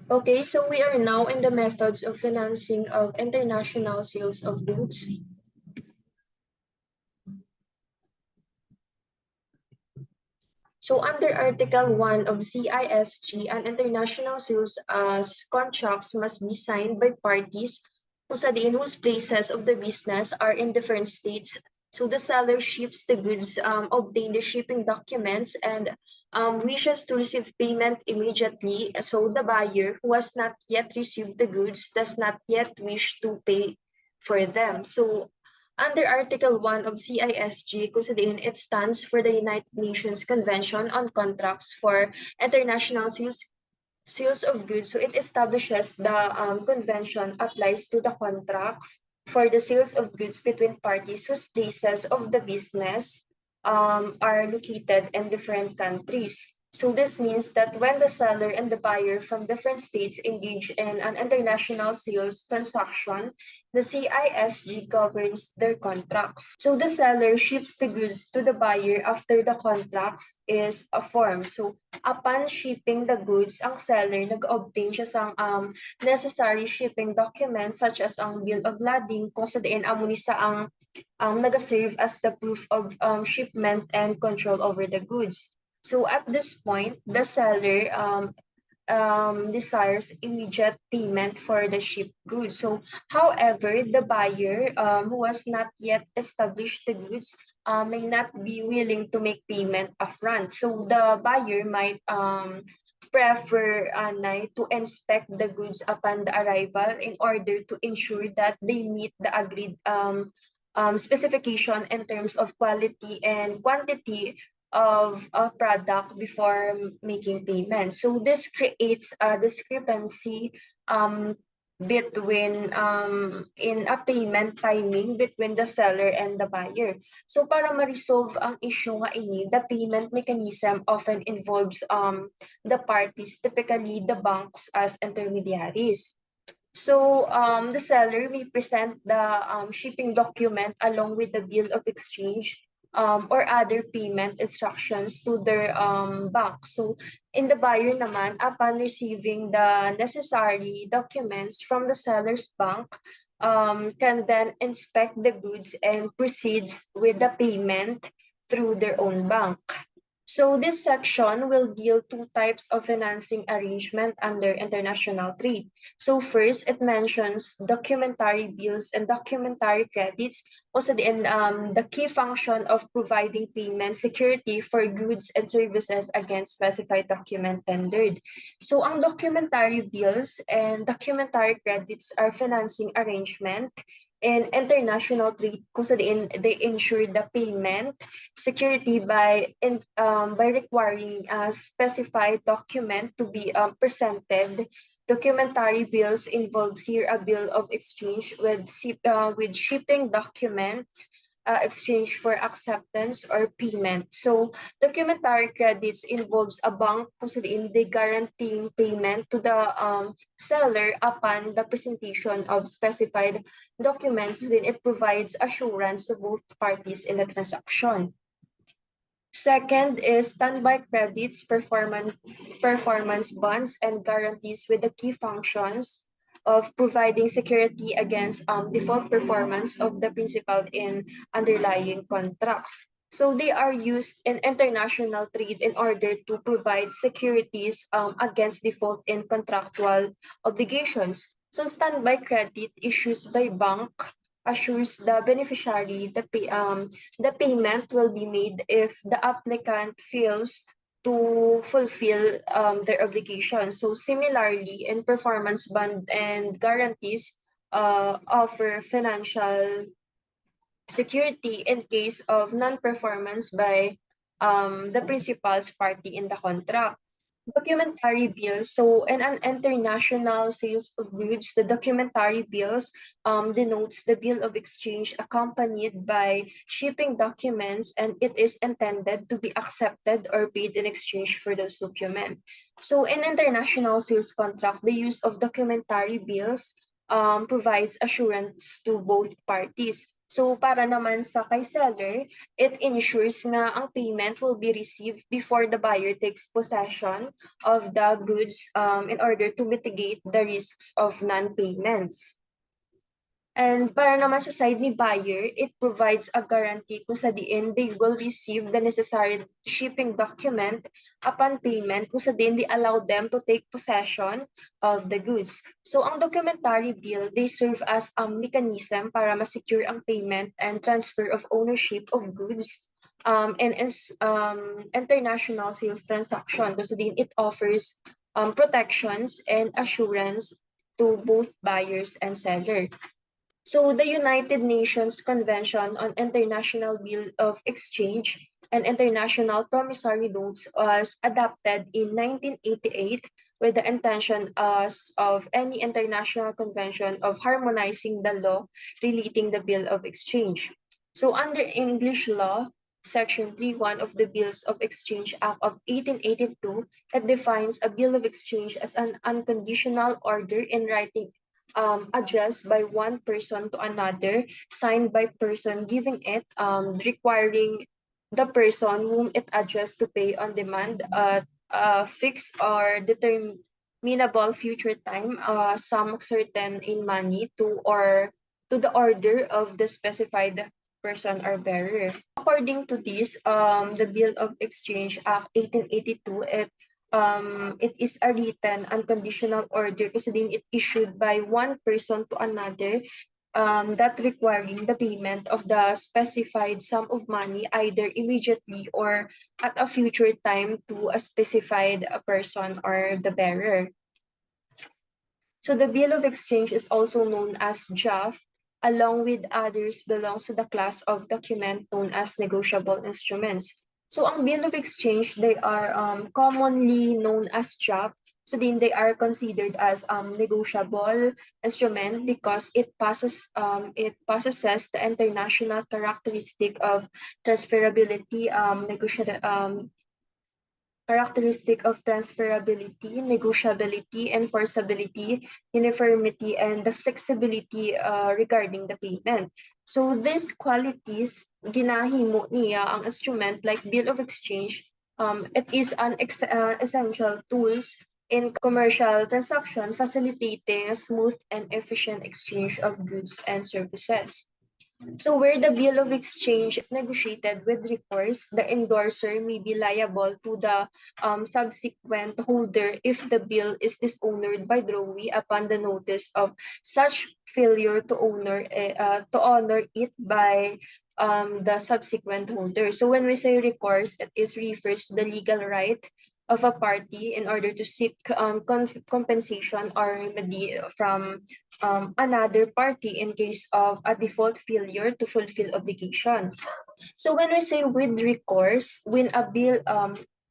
Okay, so we are now in the methods of financing of international sales of goods. So under Article 1 of CISG, an international sales contracts must be signed by parties whose places of the business are in different states. So the seller ships the goods, obtain the shipping documents, and wishes to receive payment immediately. So the buyer who has not yet received the goods does not yet wish to pay for them. So under Article 1 of CISG, Kusadin, it stands for the United Nations Convention on Contracts for International Sales of Goods. So it establishes the convention applies to the contracts for the sales of goods between parties whose places of the business are located in different countries. So this means that when the seller and the buyer from different states engage in an international sales transaction, the CISG governs their contracts. So the seller ships the goods to the buyer after the contracts is formed. So upon shipping the goods, ang seller nag-obtain siya sa necessary shipping documents such as ang bill of lading kung sa diin amo ni sa ang nag-serve as the proof of shipment and control over the goods. So at this point, the seller desires immediate payment for the shipped goods. So, however, the buyer who has not yet established the goods may not be willing to make payment upfront. So, the buyer might prefer to inspect the goods upon the arrival in order to ensure that they meet the agreed specification in terms of quality and quantity of a product before making payment. So this creates a discrepancy between in a payment timing between the seller and the buyer. So para ma-resolve ang issue nga ini, the payment mechanism often involves the parties, typically the banks as intermediaries. So the seller may present the shipping document along with the bill of exchange or other payment instructions to their bank. So in the buyer naman, upon receiving the necessary documents from the seller's bank, can then inspect the goods and proceeds with the payment through their own bank. So this section will deal two types of financing arrangement under international trade. So first, it mentions documentary bills and documentary credits. Also, the key function of providing payment security for goods and services against specified document tendered. So ang documentary bills and documentary credits are financing arrangement in international trade kung saan they ensure the payment security by requiring a specified document to be presented. Documentary bills involves here a bill of exchange with shipping documents exchange for acceptance or payment. So documentary credits involves a bank kung saan they guaranteeing payment to the seller upon the presentation of specified documents, then it provides assurance to both parties in the transaction. Second is standby credits, performance bonds, and guarantees with the key functions of providing security against default performance of the principal in underlying contracts. So they are used in international trade in order to provide securities against default in contractual obligations. So standby credit issues by bank assures the beneficiary the payment will be made if the applicant fails to fulfill their obligation. So similarly, in performance bond and guarantees offer financial security in case of non-performance by the principal's party in the contract. Documentary bills. So, in an international sales of goods, the documentary bills denotes the bill of exchange accompanied by shipping documents, and it is intended to be accepted or paid in exchange for those documents. So, in international sales contract, the use of documentary bills provides assurance to both parties. So para naman sa kay seller, it ensures nga ang payment will be received before the buyer takes possession of the goods in order to mitigate the risks of non-payments. And para naman sa side ni buyer, it provides a guarantee kung sa diin they will receive the necessary shipping document upon payment kung sa diin they allow them to take possession of the goods. So ang documentary bill, they serve as a mechanism para ma-secure ang payment and transfer of ownership of goods and international sales transaction. Kung sa diin it offers protections and assurance to both buyers and seller. So the United Nations Convention on International Bill of Exchange and International Promissory Notes was adopted in 1988 with the intention of any international convention of harmonizing the law relating the Bill of Exchange. So under English law, Section 3.1 of the Bills of Exchange Act of 1882, it defines a bill of exchange as an unconditional order in writing addressed by one person to another, signed by person giving it, requiring the person whom it addressed to pay on demand a fixed or determinable future time, sum certain in money to or to the order of the specified person or bearer. According to this, the Bill of Exchange Act 1882, it is a written unconditional order kasi din it issued by one person to another that requiring the payment of the specified sum of money either immediately or at a future time to a specified person or the bearer. So the Bill of Exchange is also known as draft, along with others belongs to the class of document known as negotiable instruments. So ang Bill of Exchange, they are commonly known as draft. So then they are considered as negotiable instrument because it possesses the international characteristic of transferability, negotiability, enforceability, uniformity, and the flexibility regarding the payment. So these qualities, ginahimo niya ang instrument like bill of exchange. It is an essential tools in commercial transaction, facilitating a smooth and efficient exchange of goods and services. So where the bill of exchange is negotiated with recourse, the endorser may be liable to the subsequent holder if the bill is dishonored by drawee upon the notice of such failure to honor it by the subsequent holder. So when we say recourse, it is refers to the legal right of a party in order to seek compensation or remedy from another party in case of a default failure to fulfill obligation. So when we say with recourse, when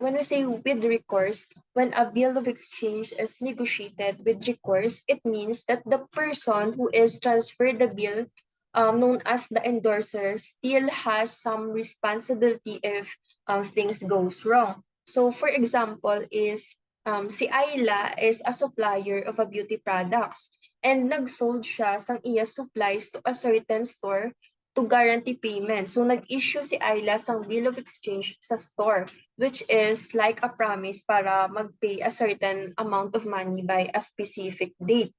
we say with recourse, when a bill of exchange is negotiated with recourse, it means that the person who is transferred the bill, known as the endorser, still has some responsibility if things goes wrong. So for example, is si Ayla is a supplier of a beauty products and nagsold siya sang iya supplies to a certain store to guarantee payment. So nag-issue si Ayla sang bill of exchange sa store, which is like a promise para mag-pay a certain amount of money by a specific date.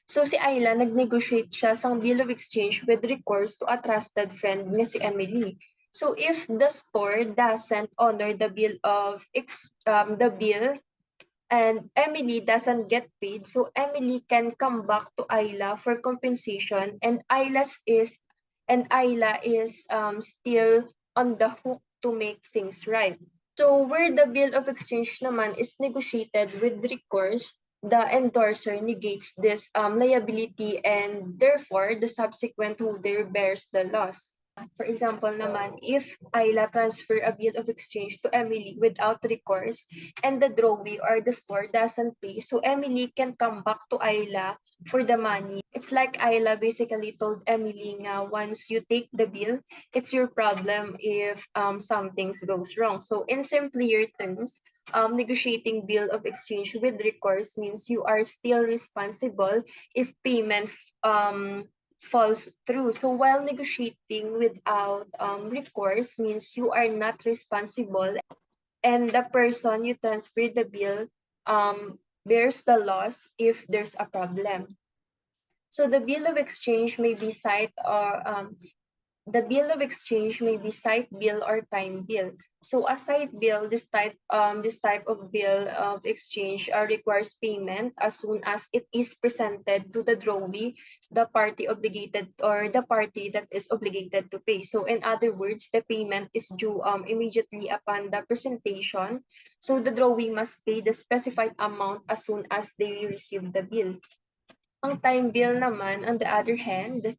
So si Ayla nag-negotiate siya sang bill of exchange with recourse to a trusted friend nga si Emily. So if the store doesn't honor the the bill and Emily doesn't get paid, so Emily can come back to Ayla for compensation, and Ayla is still on the hook to make things right. So where the bill of exchange naman is negotiated with recourse, the endorser negates this liability and therefore the subsequent holder bears the loss. For example naman, if Ayla transfer a bill of exchange to Emily without recourse and the drawee or the store doesn't pay, so Emily can come back to Ayla for the money. It's like Ayla basically told Emily nga once you take the bill, it's your problem if some things goes wrong. So in simpler terms, negotiating bill of exchange with recourse means you are still responsible if payment falls through. So while negotiating without recourse means you are not responsible, and the person you transfer the bill bears the loss if there's a problem. So the bill of exchange may be site or the bill of exchange may be site bill or time bill. So a site bill, this type of bill of exchange requires payment as soon as it is presented to the drawee, the party obligated or the party that is obligated to pay. So in other words, the payment is due immediately upon the presentation. So the drawee must pay the specified amount as soon as they receive the bill. Ang time bill naman, on the other hand,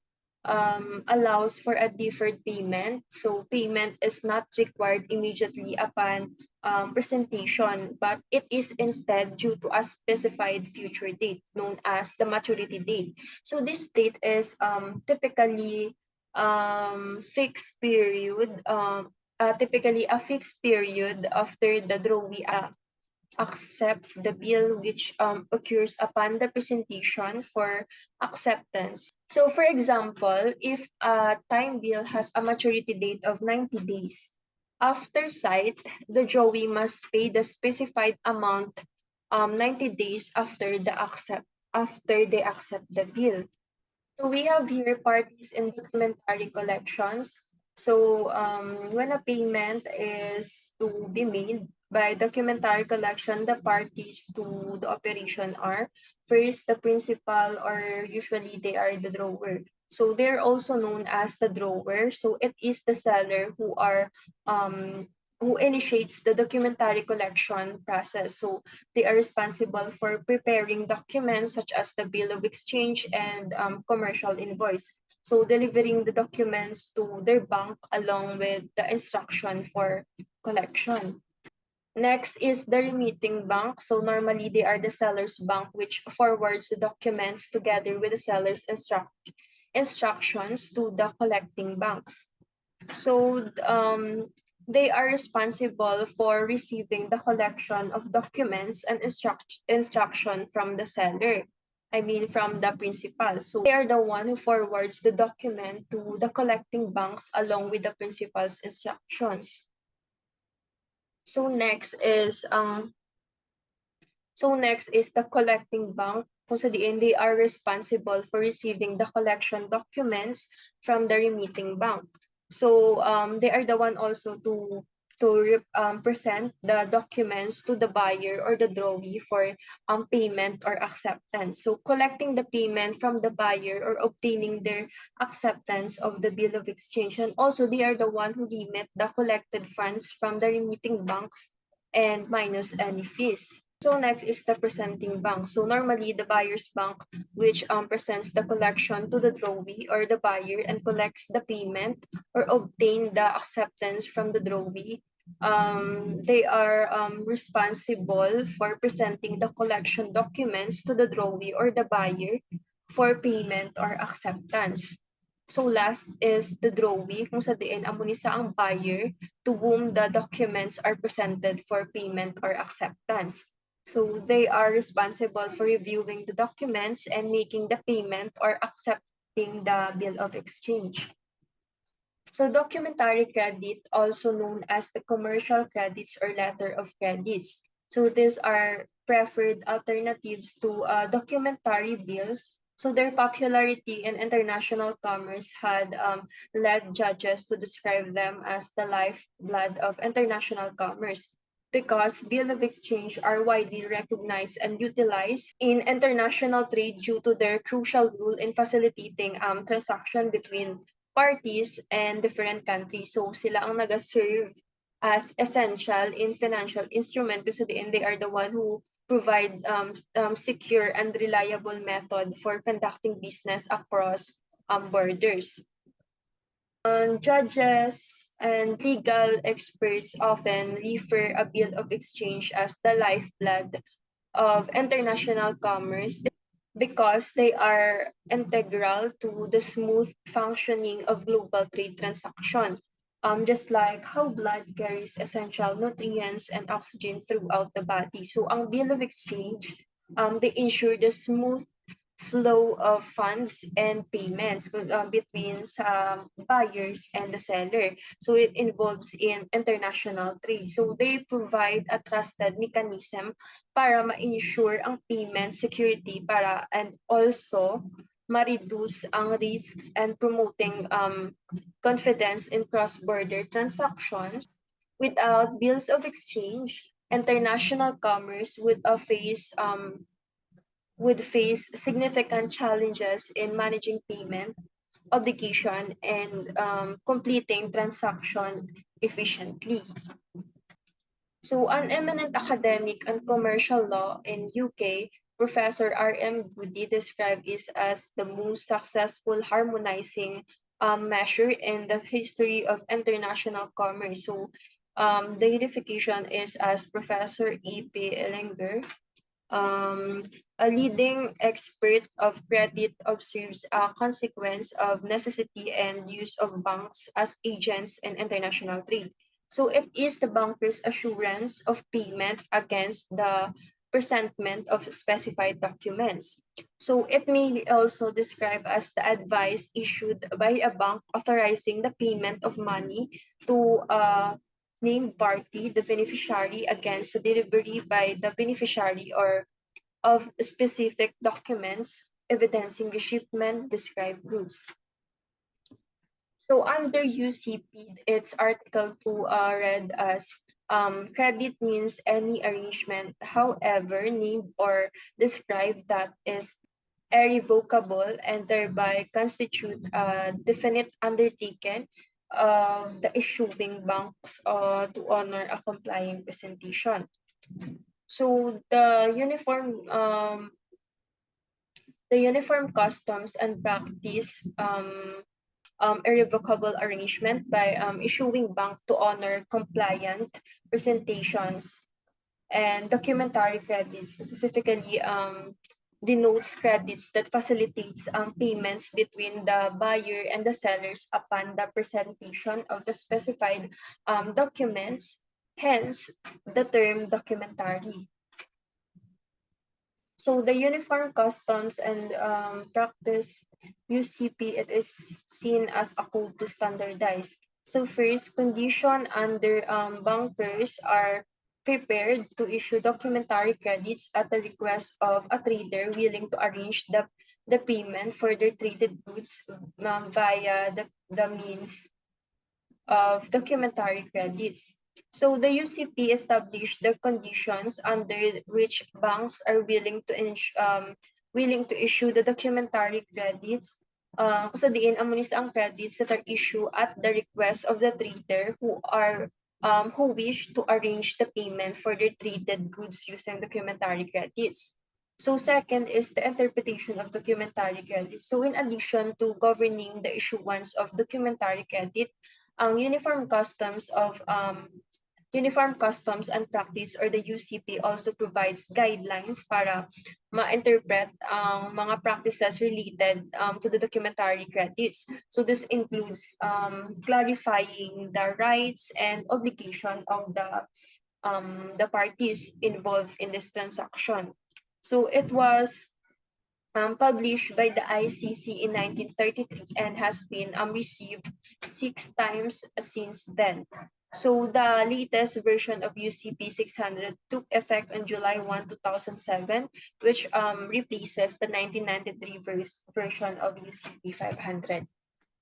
allows for a deferred payment. So payment is not required immediately upon presentation, but it is instead due to a specified future date known as the maturity date. So this date is typically fixed period, typically a fixed period after the drawee accepts the bill which occurs upon the presentation for acceptance. So for example, if a time bill has a maturity date of 90 days, after sight, the drawee must pay the specified amount 90 days after they accept the bill. So we have here parties in documentary collections. So when a payment is to be made by documentary collection, the parties to the operation are first the principal, or usually they are the drawer. So they're also known as the drawer. So it is the seller um, who initiates the documentary collection process. So they are responsible for preparing documents such as the bill of exchange and commercial invoice. So delivering the documents to their bank along with the instruction for collection. Next is the remitting bank. So normally they are the seller's bank which forwards the documents together with the seller's instructions to the collecting banks. So they are responsible for receiving the collection of documents and instruction from the seller. I mean, from the principal. So they are the one who forwards the document to the collecting banks along with the principal's instructions. So next is the collecting bank. Kung sa diin, they are responsible for receiving the collection documents from the remitting bank. So they are the one also to present the documents to the buyer or the drawee for payment or acceptance. So collecting the payment from the buyer or obtaining their acceptance of the bill of exchange. And also they are the one who remit the collected funds from the remitting banks and minus any fees. So next is the presenting bank. So normally the buyer's bank, which presents the collection to the drawee or the buyer and collects the payment or obtain the acceptance from the drawee. They are responsible for presenting the collection documents to the drawee or the buyer for payment or acceptance. So last is the drawee, kung sa diin amo ni sa ang buyer to whom the documents are presented for payment or acceptance. So they are responsible for reviewing the documents and making the payment or accepting the bill of exchange. So documentary credit, also known as the commercial credits or letter of credits. So these are preferred alternatives to documentary bills. So their popularity in international commerce had led judges to describe them as the lifeblood of international commerce, because bill of exchange are widely recognized and utilized in international trade due to their crucial role in facilitating transaction between parties and different countries. So sila ang nag-serve as essential in financial instrument kasi they are the one who provide secure and reliable method for conducting business across borders. Judges and legal experts often refer a bill of exchange as the lifeblood of international commerce because they are integral to the smooth functioning of global trade transaction. Just like how blood carries essential nutrients and oxygen throughout the body. So ang bill of exchange, they ensure the smooth flow of funds and payments between buyers and the seller. So it involves in international trade. So they provide a trusted mechanism para ma-ensure ang payment security para and also ma-reduce ang risks and promoting confidence in cross-border transactions. Without bills of exchange, international commerce would face significant challenges in managing payment obligation and completing transaction efficiently. So an eminent academic on commercial law in UK, Professor R.M. Goody described it as the most successful harmonizing measure in the history of international commerce. So the unification is as Professor E.P. Ellinger, um, a leading expert of credit, observes a consequence of necessity and use of banks as agents in international trade. So it is the banker's assurance of payment against the presentment of specified documents. So it may be also described as the advice issued by a bank authorizing the payment of money to a named party, the beneficiary, against the delivery by the beneficiary or of specific documents evidencing the shipment described goods. So under UCP, its Article 2 read as credit means any arrangement, however named or described, that is irrevocable and thereby constitute a definite undertaking of the issuing banks to honor a complying presentation. So the uniform customs and practice irrevocable arrangement by issuing bank to honor compliant presentations and documentary credits, specifically denotes credits that facilitates payments between the buyer and the sellers upon the presentation of the specified documents, hence the term documentary. So the Uniform Customs and Practice UCP, it is seen as a code to standardize. So first, condition under bankers are prepared to issue documentary credits at the request of a trader willing to arrange the payment for their traded goods via the means of documentary credits. So the UCP established the conditions under which banks are willing to issue the documentary credits. Kung diin amo ni ang credits that are issued at the request of the trader who wish to arrange the payment for their traded goods using documentary credits. So second is the interpretation of documentary credit. So in addition to governing the issuance of documentary credit, ang Uniform Customs and Practice or the UCP also provides guidelines para ma-interpret ang mga practices related to the documentary credits. So this includes clarifying the rights and obligation of the parties involved in this transaction. So it was published by the ICC in 1933 and has been received 6 times since then. So the latest version of UCP 600 took effect on July 1, 2007, which replaces the 1993 version of UCP 500.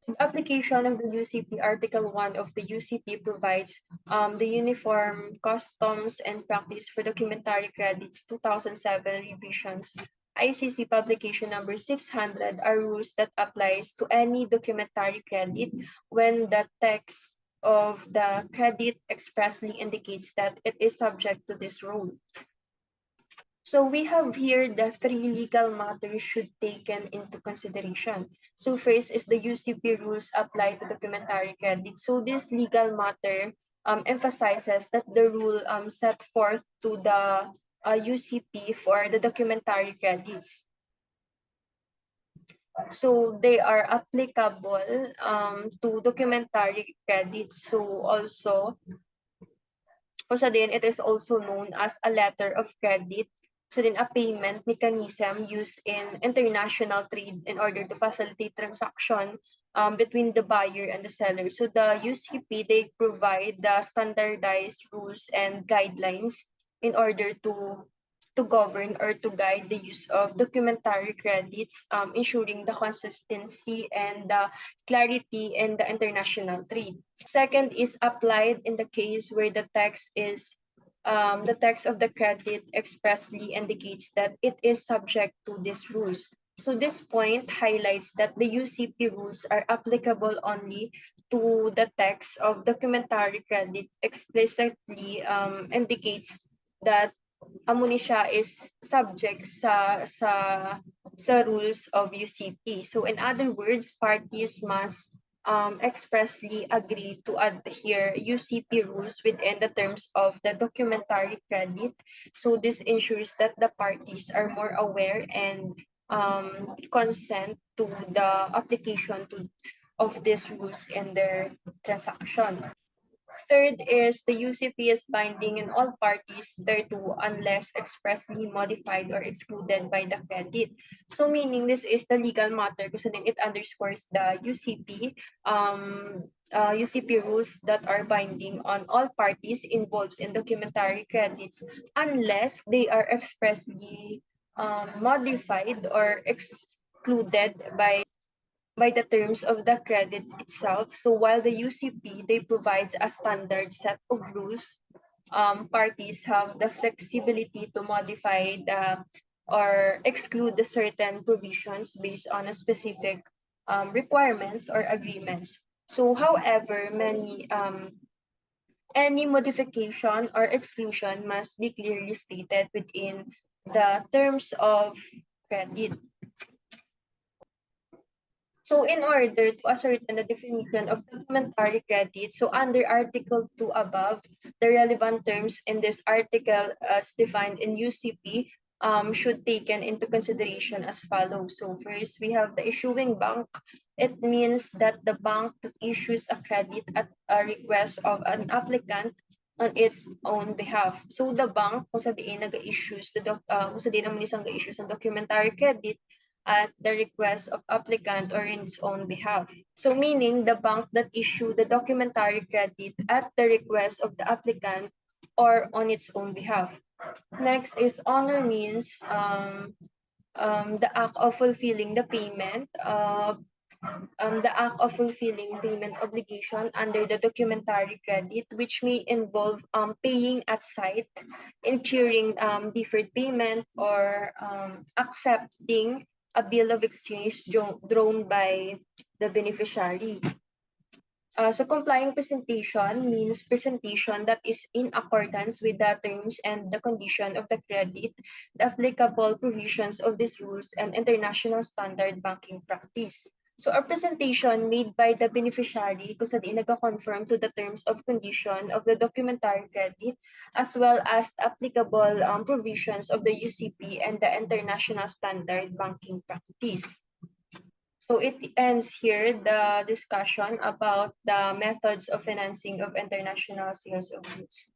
The application of the UCP Article 1 of the UCP provides the Uniform Customs and Practice for Documentary Credits 2007 revisions. ICC Publication Number 600 are rules that applies to any documentary credit when the text of the credit expressly indicates that it is subject to this rule. So we have here the 3 legal matters should taken into consideration. So first is the UCP rules apply to documentary credit. So this legal matter emphasizes that the rule set forth to the UCP for the documentary credits. So they are applicable to documentary credits. So also din, it is also known as a letter of credit So then a payment mechanism used in international trade in order to facilitate transaction between the buyer and the seller. So the UCP, they provide the standardized rules and guidelines in order to govern or to guide the use of documentary credits, ensuring the consistency and the clarity in the international trade. Second is applied in the case where the text of the credit expressly indicates that it is subject to these rules. So this point highlights that the UCP rules are applicable only to the text of documentary credit explicitly indicates that Amunisya is subject sa rules of UCP. So in other words, parties must expressly agree to adhere UCP rules within the terms of the documentary credit. So this ensures that the parties are more aware and consent to the application of these rules in their transaction. Third is the UCP is binding in all parties thereto unless expressly modified or excluded by the credit. So meaning this is the legal matter kasi then it underscores the UCP rules that are binding on all parties involved in documentary credits unless they are expressly modified or excluded by the terms of the credit itself. So while the UCP, they provides a standard set of rules, parties have the flexibility to modify or exclude the certain provisions based on a specific requirements or agreements. So however, any modification or exclusion must be clearly stated within the terms of credit. So in order to ascertain the definition of documentary credit, so under Article 2 above, the relevant terms in this article as defined in UCP should taken into consideration as follows. So first, we have the issuing bank. It means that the bank that issues a credit at a request of an applicant on its own behalf. So the bank, kung sa diin nag-issues, kung sa diin naman isang issues ng documentary credit, at the request of applicant or in its own behalf. So meaning the bank that issue the documentary credit at the request of the applicant or on its own behalf. Next is honor means the act of fulfilling the payment payment obligation under the documentary credit, which may involve paying at site, incurring deferred payment, or accepting a bill of exchange drawn by the beneficiary. So complying presentation means presentation that is in accordance with the terms and the condition of the credit, the applicable provisions of these rules, and international standard banking practice. So a presentation made by the beneficiary kung saan nag-conform to the terms of condition of the documentary credit as well as the applicable provisions of the UCP and the international standard banking practice. So it ends here the discussion about the methods of financing of international sales of goods.